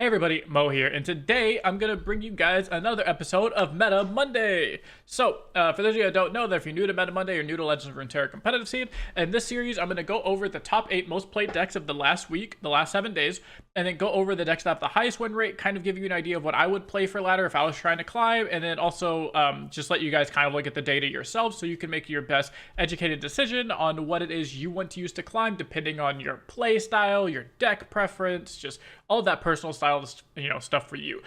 Hey everybody, Mo here, and today I'm going to bring you guys another episode of Meta Monday. So, for those of you that don't know, that if you're new to Meta Monday, you're new to Legends of Runeterra competitive scene, in this series I'm going to go over the top 8 most played decks of the last week, the last 7 days, and then go over the decks that have the highest win rate, kind of give you an idea of what I would play for ladder if I was trying to climb, and then also just let you guys kind of look at the data yourself so you can make your best educated decision on what it is you want to use to climb, depending on your play style, your deck preference, just all of that personal style, stuff for you.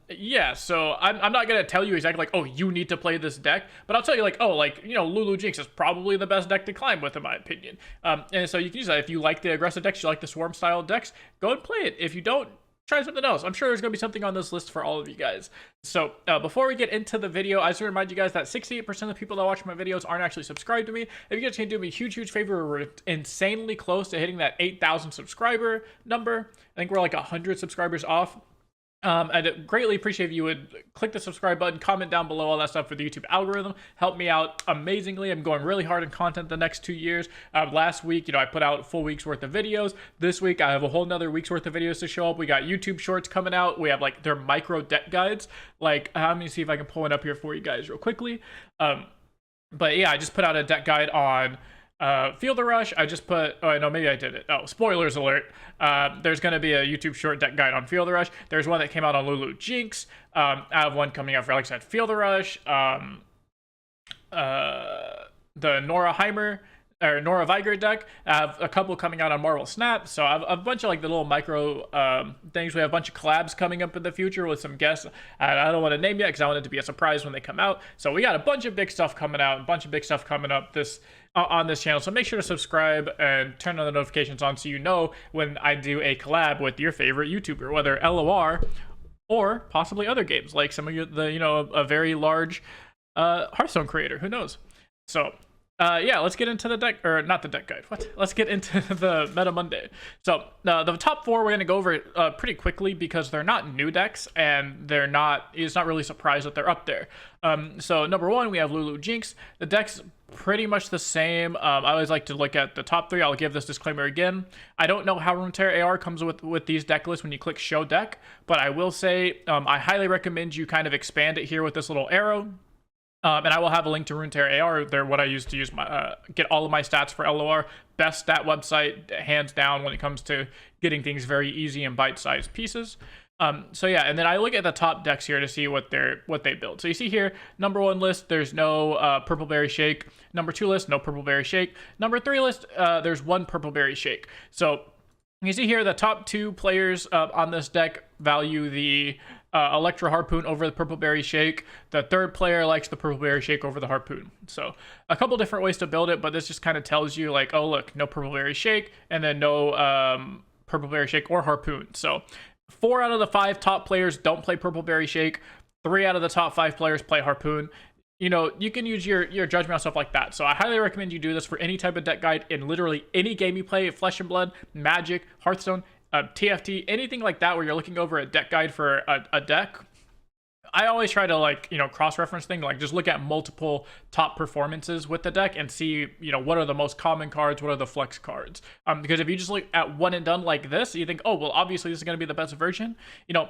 Yeah, so I'm not gonna tell you exactly like, oh, you need to play this deck, but I'll tell you like, oh, like, Lulu Jinx is probably the best deck to climb with, in my opinion. And so you can use that. If you like the aggressive decks, you like the swarm style decks, go and play it. If you don't, try something else. I'm sure there's going to be something on this list for all of you guys. So before we get into the video, I just want to remind you guys that 68% of the people that watch my videos aren't actually subscribed to me. If you get a chance to do me a huge favor, we're insanely close to hitting that 8,000 subscriber number. I think we're like 100 subscribers off. I'd greatly appreciate if you would click the subscribe button, comment down below, all that stuff for the YouTube algorithm. Help me out amazingly. I'm going really hard on content the next 2 years. Last week, I put out a full week's worth of videos. This week, I have a whole nother week's worth of videos to show up. We got YouTube shorts coming out. We have like their micro deck guides. Like, let me see if I can pull it up here for you guys real quickly. But yeah, I just put out a deck guide on Field of Rush. I just put, oh no, maybe I did it. Oh, spoilers alert. There's going to be a YouTube short deck guide on Field of Rush. There's one that came out on Lulu Jinx. I have one coming out for, like I said, Field of Rush. The Nora Vigor deck. I have a couple coming out on Marvel Snap. So I have a bunch of like the little micro things. We have a bunch of collabs coming up in the future with some guests. I don't want to name yet because I want it to be a surprise when they come out. So we got a bunch of big stuff coming out, a bunch of big stuff coming up on this channel. So make sure to subscribe and turn on the notifications on so you know when I do a collab with your favorite YouTuber, whether LoR or possibly other games like some of a very large Hearthstone creator. Who knows? So yeah, let's get into the deck, or not the deck guide. Let's get into the Meta Monday. So the top 4 we're going to go over pretty quickly because they're not new decks and it's not really surprised that they're up there. So number 1, we have Lulu Jinx. The deck's pretty much the same. I always like to look at the top 3. I'll give this disclaimer again. I don't know how runeterra.ar comes with these deck lists when you click show deck, but I will say I highly recommend you kind of expand it here with this little arrow. And I will have a link to runeterra.ar. They're what I use to get all of my stats for LoR. Best stat website, hands down, when it comes to getting things very easy and bite-sized pieces. So yeah, and then I look at the top decks here to see what they build. So you see here, number 1 list, there's no Purple Berry Shake. Number 2 list, no Purple Berry Shake. Number 3 list, there's 1 Purple Berry Shake. So you see here, the top 2 players on this deck value the Electro Harpoon over the Purple Berry Shake. The 3rd player likes the Purple Berry Shake over the Harpoon. So a couple different ways to build it, but this just kind of tells you like, oh look, no Purple Berry Shake, and then no Purple Berry Shake or Harpoon. So 4 out of the 5 top players don't play Purple Berry Shake. 3 out of the top 5 players play Harpoon. You can use your judgment on stuff like that. So I highly recommend you do this for any type of deck guide in literally any game you play, Flesh and Blood, Magic, Hearthstone, TFT, anything like that where you're looking over a deck guide for a deck. I always try to cross-reference things, like just look at multiple top performances with the deck and see, what are the most common cards, what are the flex cards. Because if you just look at one and done like this, you think, oh, well, obviously this is going to be the best version.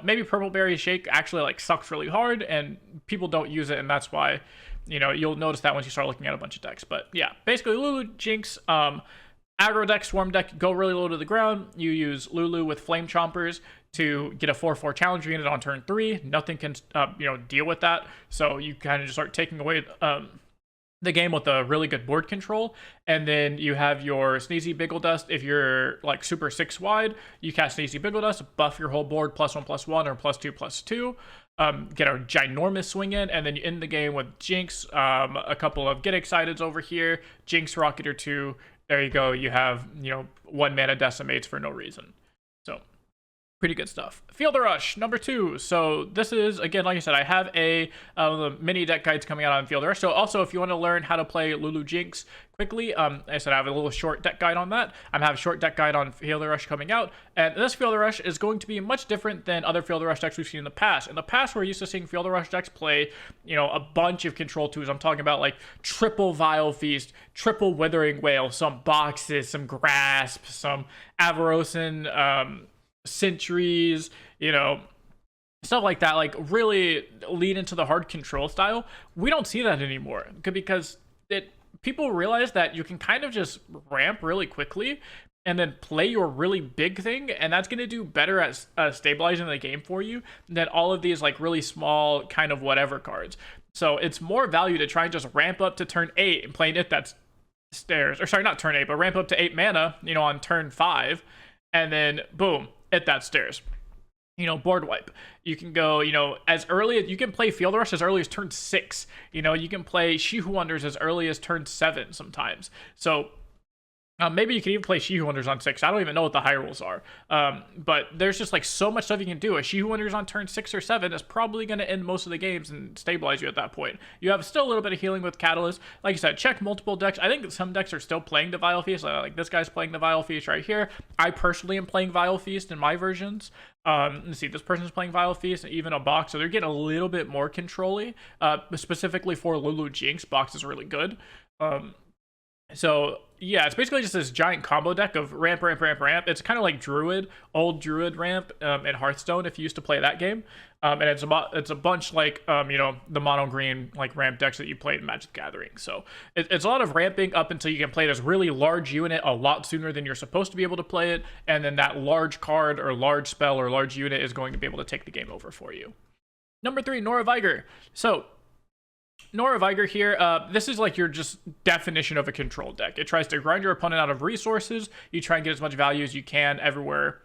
Maybe Purple Berry Shake actually sucks really hard and people don't use it, and that's why, you'll notice that once you start looking at a bunch of decks. But yeah, basically Lulu Jinx, aggro deck, swarm deck, go really low to the ground. You use Lulu with Flame Chompers to get a 4/4 challenge unit on turn 3. Nothing can, deal with that. So you kind of just start taking away the game with a really good board control. And then you have your Sneezy Biggle Dust. If you're like super 6 wide, you cast Sneezy Biggle Dust, buff your whole board +1/+1 or +2/+2. Get a ginormous swing in, and then you end the game with Jinx, a couple of Get Exciteds over here, Jinx Rocket or 2. There you go. You have, 1 mana decimates for no reason. So pretty good stuff. Field of Rush, number 2. So this is, again, like I said, I have the mini deck guides coming out on Field of Rush. So also, if you want to learn how to play Lulu Jinx quickly, I said I have a little short deck guide on that. I have a short deck guide on Field of Rush coming out. And this Field of Rush is going to be much different than other Field of Rush decks we've seen in the past. In the past, we're used to seeing Field of Rush decks play, a bunch of control 2s. I'm talking about like triple Vile Feast, triple Withering Wail, some boxes, some Grasp, some Avarosan, sentries, stuff like that, like really lead into the hard control style. We don't see that anymore because people realize that you can kind of just ramp really quickly and then play your really big thing, and that's going to do better at stabilizing the game for you than all of these like really small kind of whatever cards. So it's more value to try and just ramp up to turn 8 and play an It That's Stairs, or sorry, not turn 8, but ramp up to 8 mana, on turn 5, and then boom, It That Stairs. Board wipe. You can go, as early as you can play Field Rush as early as turn 6. You can play She Who Wonders as early as turn 7 sometimes. So maybe you can even play She Who Wonders on 6. I don't even know what the high rules are. But there's just like so much stuff you can do. A She Who Wonders on turn 6 or 7 is probably going to end most of the games and stabilize you at that point. You have still a little bit of healing with Catalyst. Like I said, check multiple decks. I think some decks are still playing the Vile Feast. Like this guy's playing the Vile Feast right here. I personally am playing Vile Feast in my versions. Let's see, this person's playing Vile Feast and even a box, so they're getting a little bit more control-y. Specifically for Lulu Jinx, box is really good. So yeah, it's basically just this giant combo deck of ramp. It's kind of like Druid, old Druid ramp in Hearthstone if you used to play that game. And it's a bunch like the mono green like ramp decks that you played in Magic the Gathering. So it's a lot of ramping up until you can play this really large unit a lot sooner than you're supposed to be able to play it, and then that large card or large spell or large unit is going to be able to take the game over for you. Number 3, Nora Viger. So Nora Viger here, this is like your just definition of a control deck. It tries to grind your opponent out of resources. You try and get as much value as you can everywhere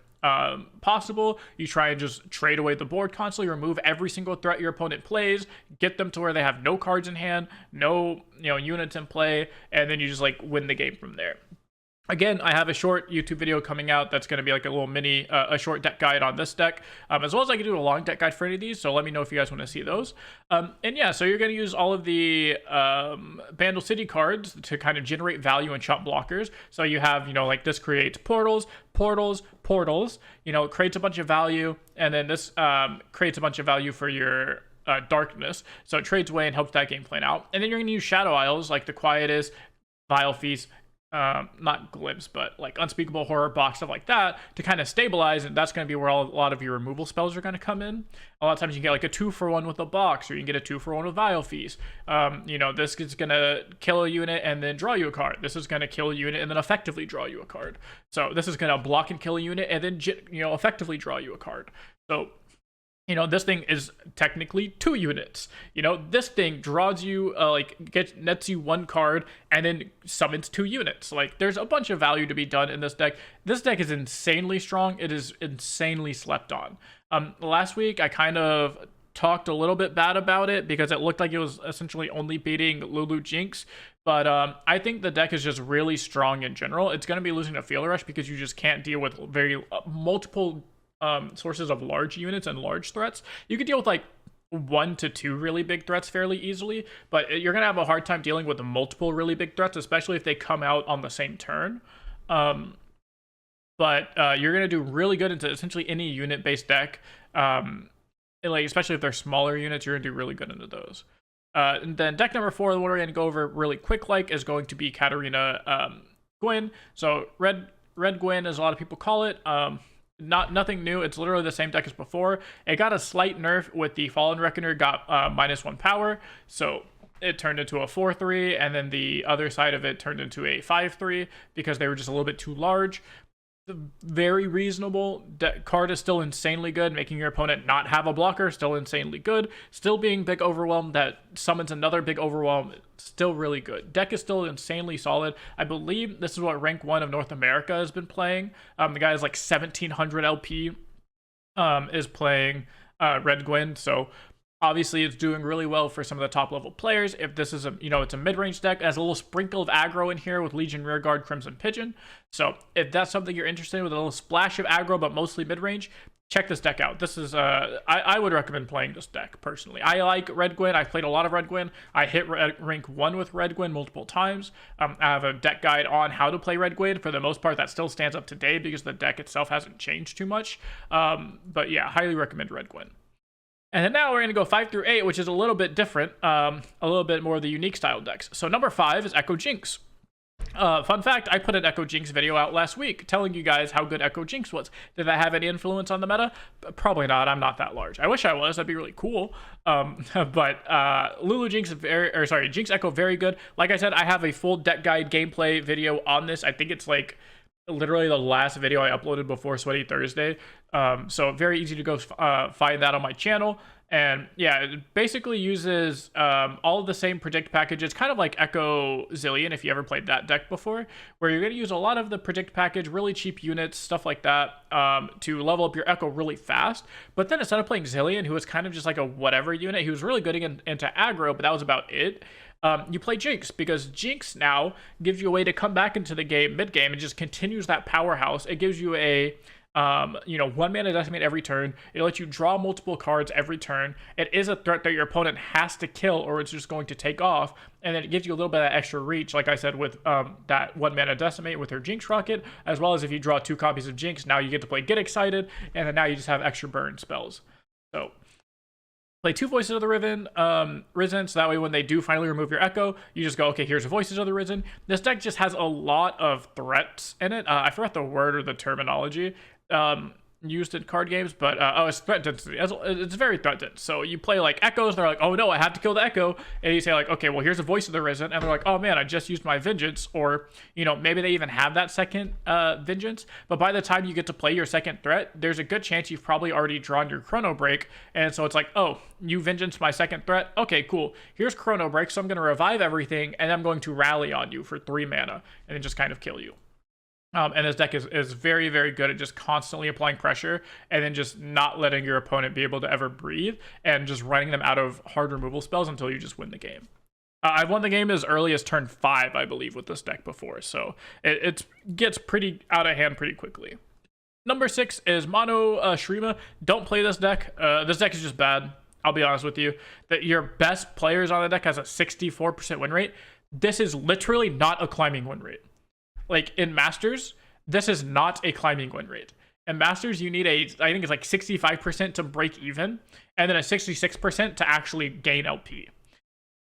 possible. You try and just trade away the board constantly, remove every single threat your opponent plays, get them to where they have no cards in hand, no units in play, and then you just like win the game from there. Again, I have a short YouTube video coming out that's going to be like a little mini, a short deck guide on this deck, as well as I can do a long deck guide for any of these, so let me know if you guys want to see those. And yeah, so you're going to use all of the Bandle City cards to kind of generate value and chop blockers. So you have, like this creates portals, it creates a bunch of value, and then this creates a bunch of value for your darkness, so it trades away and helps that game plan out. And then you're going to use Shadow Isles, like the Quietus, Vile Feast, not Glimpse, but like Unspeakable Horror, Box, stuff like that to kind of stabilize, and that's going to be where a lot of your removal spells are going to come in. A lot of times you can get like a 2-for-1 with a Box, or you can get a 2-for-1 with Vile Feast. This is going to kill a unit and then draw you a card. This is going to kill a unit and then effectively draw you a card. So this is going to block and kill a unit and then effectively draw you a card. So this thing is technically 2 units. This thing draws you, nets you 1 card and then summons 2 units. Like, there's a bunch of value to be done in this deck. This deck is insanely strong. It is insanely slept on. Last week, I kind of talked a little bit bad about it because it looked like it was essentially only beating Lulu Jinx. But I think the deck is just really strong in general. It's going to be losing to Field Rush because you just can't deal with multiple sources of large units and large threats. You could deal with like 1 to 2 really big threats fairly easily, but you're gonna have a hard time dealing with multiple really big threats, especially if they come out on the same turn. But you're gonna do really good into essentially any unit-based deck. Especially if they're smaller units, you're gonna do really good into those. And then deck number 4, the one we're gonna go over really quick, is going to be Katarina Gwen. So red Gwen, as a lot of people call it. Nothing new. It's literally the same deck as before. It got a slight nerf with the Fallen Reckoner, got -1 power, so it turned into a 4/3, and then the other side of it turned into a 5/3 because they were just a little bit too large. Very reasonable. Card is still insanely good. Making your opponent not have a blocker, still insanely good. Still being big overwhelm that summons another big overwhelm, still really good. Deck is still insanely solid. I believe this is what rank 1 of North America has been playing. The guy is like 1700 LP, is playing Red Gwen, so obviously it's doing really well for some of the top level players. If this is it's a mid-range deck, it has a little sprinkle of aggro in here with Legion Rearguard, Crimson Pigeon. So if that's something you're interested in with a little splash of aggro but mostly mid-range, check this deck out. This is I would recommend playing this deck personally. I like Red Gwen. I've played a lot of Red Gwen. I hit rank 1 with Red Gwen multiple times. I have a deck guide on how to play Red Gwen. For the most part, that still stands up today because the deck itself hasn't changed too much. But yeah, highly recommend Red Gwen. And then now we're going to go 5 through 8, which is a little bit different, a little bit more of the unique style decks. So number 5 is Echo Jinx. Fun fact, I put an Echo Jinx video out last week telling you guys how good Echo Jinx was. Did that have any influence on the meta? Probably not. I'm not that large. I wish I was. That'd be really cool. But Lulu Jinx, Jinx Echo, very good. Like I said, I have a full deck guide gameplay video on this. I think it's like literally the last video I uploaded before Sweaty Thursday. So very easy to go find that on my channel. And yeah, it basically uses all of the same predict packages, kind of like Echo Zillion, if you ever played that deck before, where you're going to use a lot of the predict package, really cheap units, stuff like that, to level up your Echo really fast. But then instead of playing Zillion, who was kind of just like a whatever unit, he was really good into aggro, but that was about it. You play Jinx, because Jinx now gives you a way to come back into the game mid-game and just continues that powerhouse. It gives you a 1 mana decimate every turn. It lets you draw multiple cards every turn. It is a threat that your opponent has to kill or it's just going to take off. And then it gives you a little bit of extra reach, like I said, with that 1 mana decimate with her Jinx Rocket, as well as if you draw 2 copies of Jinx, now you get to play Get Excited, and then now you just have extra burn spells. So play 2 Voices of the Risen, so that way when they do finally remove your Echo, you just go, okay, here's Voices of the Risen. This deck just has a lot of threats in it. I forgot the word or the terminology used in card games, but it's threat density. It's very threat dense. So you play like Echoes, they're like, oh no, I have to kill the Echo, and you say like, okay, well here's a Voice of the Risen, and they're like, oh man, I just used my Vengeance, or maybe they even have that second Vengeance, but by the time you get to play your second threat, there's a good chance you've probably already drawn your Chrono Break, and so it's like, oh, you Vengeance my second threat, okay, cool, here's Chrono Break, so I'm going to revive everything, and I'm going to rally on you for 3 mana, and then just kind of kill you. And this deck is very, very good at just constantly applying pressure and then just not letting your opponent be able to ever breathe and just running them out of hard removal spells until you just win the game. I've won the game as early as turn 5, I believe, with this deck before, so it gets pretty out of hand pretty quickly. Number 6 is Mono Shurima. Don't play this deck. This deck is just bad. I'll be honest with you. That your best players on the deck has a 64% win rate. This is literally not a climbing win rate. Like in Masters, this is not a climbing win rate. In Masters, you need I think it's like 65% to break even, and then a 66% to actually gain LP.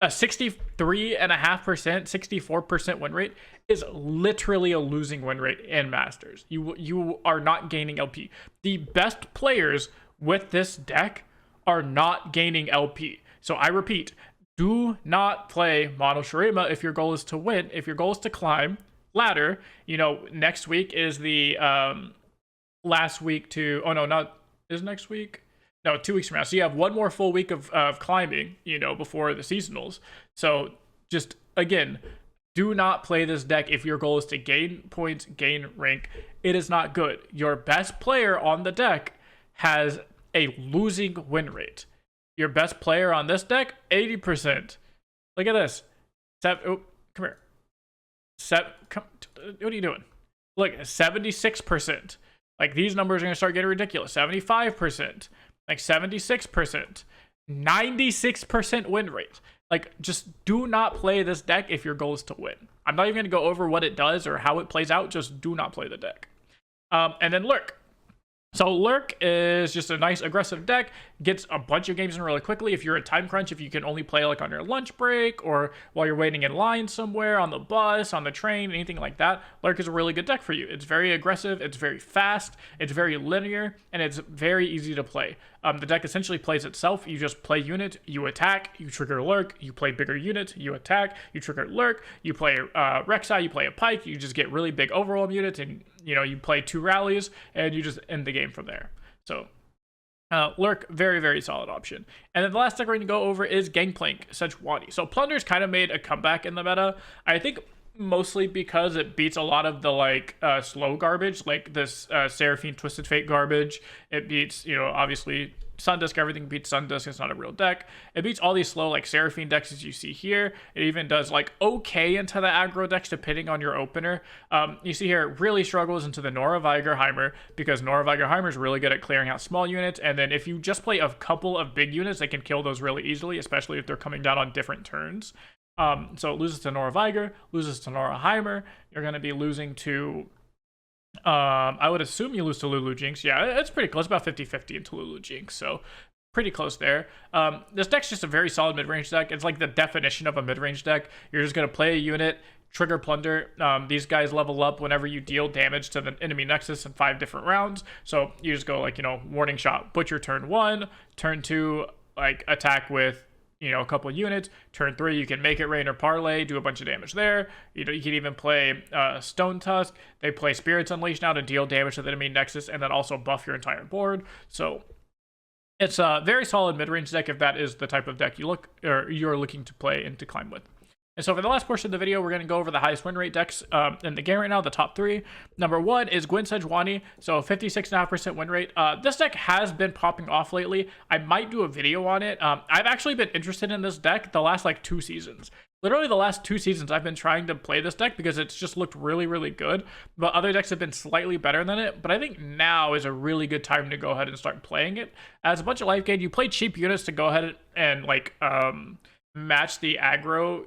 A 63.5%, 64% win rate is literally a losing win rate in Masters. You are not gaining LP. The best players with this deck are not gaining LP. So I repeat, do not play Mono Shurima if your goal is to win. If your goal is to climb ladder, next week is the last week to, oh no, not, is next week? No, 2 weeks from now. So you have 1 more full week of climbing, before the seasonals. So just, again, do not play this deck if your goal is to gain points, gain rank. It is not good. Your best player on the deck has a losing win rate. Your best player on this deck, 80%. Look at this. Come here. What are you doing? Look, 76%. Like, these numbers are going to start getting ridiculous. 75%. Like, 76%. 96% win rate. Like, just do not play this deck if your goal is to win. I'm not even going to go over what it does or how it plays out. Just do not play the deck. And then Lurk. So Lurk is just a nice aggressive deck, gets a bunch of games in really quickly. If you're a time crunch, if you can only play like on your lunch break or while you're waiting in line somewhere, on the bus, on the train, anything like that, Lurk is a really good deck for you. It's very aggressive, it's very fast, it's very linear, and it's very easy to play. The deck essentially plays itself. You just play unit, you attack, you trigger Lurk, you play bigger unit, you attack, you trigger Lurk, you play Rek'Sai, you play a Pike, you just get really big overwhelm units, and you play 2 rallies, and you just end the game from there. So Lurk, very, very solid option. And then the last deck we're going to go over is Gangplank Sejuani. So Plunder's kind of made a comeback in the meta. I think mostly because it beats a lot of the slow garbage, like this Seraphine Twisted Fate garbage. It beats, obviously Sundisk, everything beats Sundisk. It's not a real deck. It beats all these slow Seraphine decks as you see here. It even does okay into the aggro decks depending on your opener. You see here it really struggles into the Nora Heimer because Nora Heimer is really good at clearing out small units, and then if you just play a couple of big units, they can kill those really easily, especially if they're coming down on different turns. So it loses to Nora Viger, loses to Nora Heimer. You're going to be losing to I would assume you lose to Lulu Jinx. Yeah, it's pretty close, about 50-50 into Lulu Jinx, so pretty close there. This deck's just a very solid mid-range deck. It's like the definition of a mid-range deck. You're just going to play a unit, Trigger Plunder. These guys level up whenever you deal damage to the enemy nexus in 5 different rounds. So you just go like, Warning Shot, Butcher turn 1, turn 2, like attack with, a couple of units. Turn 3, you can Make It Rain or Parlay, do a bunch of damage there. You can even play Stone Tusk. They play Spirits Unleashed now to deal damage to the enemy nexus and then also buff your entire board. So it's a very solid mid-range deck if that is the type of deck you're looking to play and to climb with. And so for the last portion of the video, we're going to go over the highest win rate decks in the game right now, the top 3. Number 1 is Gwen Sejuani, so 56.5% win rate. This deck has been popping off lately. I might do a video on it. I've actually been interested in this deck the last 2 seasons. Literally the last 2 seasons I've been trying to play this deck because it's just looked really, really good. But other decks have been slightly better than it. But I think now is a really good time to go ahead and start playing it. As a bunch of life gain, you play cheap units to go ahead and match the aggro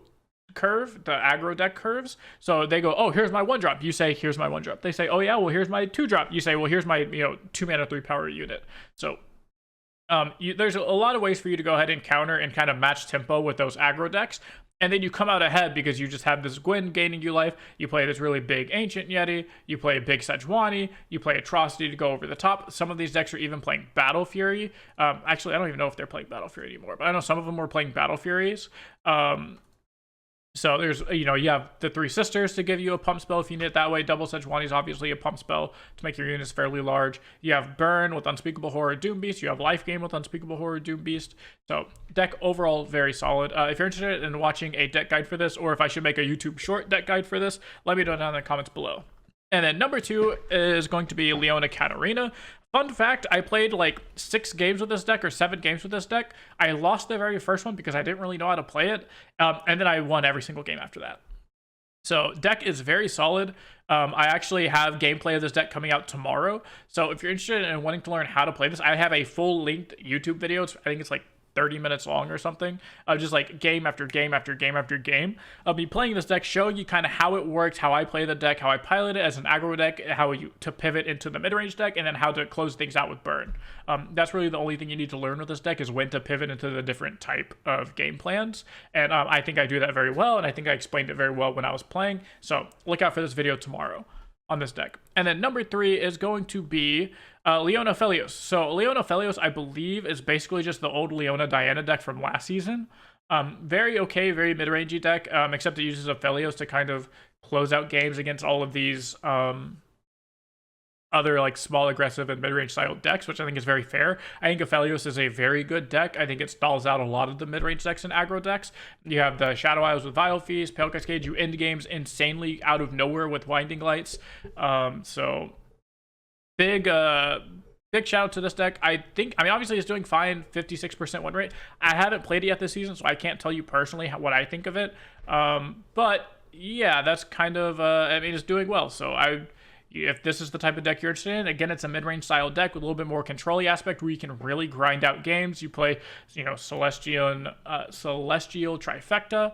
curve, the aggro deck curves. So they go, oh, here's my 1-drop. You say, here's my 1-drop. They say, oh yeah, well, here's my 2-drop. You say, well, here's my 2 mana 3 power unit. So there's a lot of ways for you to go ahead and counter and kind of match tempo with those aggro decks. And then you come out ahead because you just have this Gwen gaining you life. You play this really big Ancient Yeti. You play a big Sejuani. You play Atrocity to go over the top. Some of these decks are even playing Battle Fury. Actually, I don't even know if they're playing Battle Fury anymore, but I know some of them were playing Battle Furies. So there's, you have the 3 sisters to give you a pump spell if you need it that way. Double Sejuani is obviously a pump spell to make your units fairly large. You have Burn with Unspeakable Horror Doom Beast. You have Life Gain with Unspeakable Horror Doom Beast. So deck overall very solid. If you're interested in watching a deck guide for this, or if I should make a YouTube short deck guide for this, let me know down in the comments below. And then number 2 is going to be Leona Katarina. Fun fact, I played 6 games with this deck or 7 games with this deck. I lost the very first one because I didn't really know how to play it. And then I won every single game after that. So deck is very solid. I actually have gameplay of this deck coming out tomorrow. So if you're interested in wanting to learn how to play this, I have a full linked YouTube video. I think it's 30 minutes long or something of just game after game after game after game. I'll be playing this deck, showing you kind of how it works, how I play the deck, how I pilot it as an aggro deck, how to pivot into the mid-range deck, and then how to close things out with burn. That's really the only thing you need to learn with this deck is when to pivot into the different type of game plans. And I think I do that very well, and I think I explained it very well when I was playing. So look out for this video tomorrow on this deck. And then number 3 is going to be Leona Felios. So Leona Felios, I believe, is basically just the old Leona Diana deck from last season. Very okay, very mid-rangey deck, except it uses Aphelios to kind of close out games against all of these other small aggressive and mid-range style decks, which I think is very fair. I think Aphelios is a very good deck. I think it stalls out a lot of the mid-range decks and aggro decks. You have the Shadow Isles with Vile Feast, Pale Cascade. You end games insanely out of nowhere with Winding Lights. So big shout out to this deck. I mean, obviously it's doing fine, 56% win rate. I haven't played it yet this season, so I can't tell you personally what I think of it. But yeah, that's kind of, I mean, it's doing well. So if this is the type of deck you're interested in, again, it's a mid-range style deck with a little bit more control-y aspect where you can really grind out games. You play, Celestial Trifecta.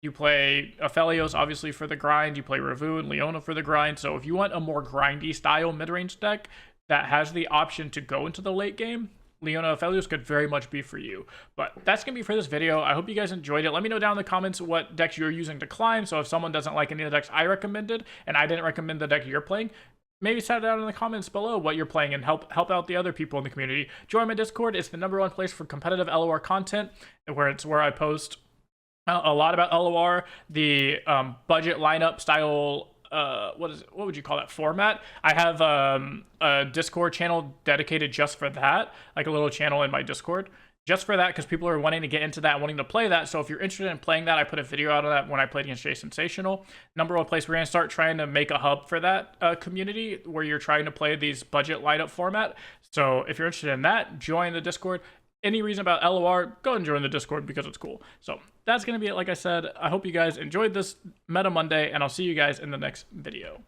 You play Aphelios, obviously, for the grind. You play Ravu and Leona for the grind. So if you want a more grindy style mid-range deck that has the option to go into the late game, Leona Aphelios could very much be for you. But that's going to be for this video. I hope you guys enjoyed it. Let me know down in the comments what decks you're using to climb. So if someone doesn't like any of the decks I recommended, and I didn't recommend the deck you're playing, maybe set it down in the comments below what you're playing and help out the other people in the community. Join my Discord. It's the #1 place for competitive LoR content, where I post a lot about LoR, the budget lineup style. What would you call that format? I have a Discord channel dedicated just for that, like a little channel in my Discord just for that, because people are wanting to get into that, wanting to play that. So if you're interested in playing that, I put a video out of that when I played against Jay Sensational. #1 place, we're going to start trying to make a hub for that community where you're trying to play these budget lineup format. So if you're interested in that, join the Discord. Any reason about LoR, go and join the Discord because it's cool. So that's going to be it. Like I said, I hope you guys enjoyed this Meta Monday, and I'll see you guys in the next video.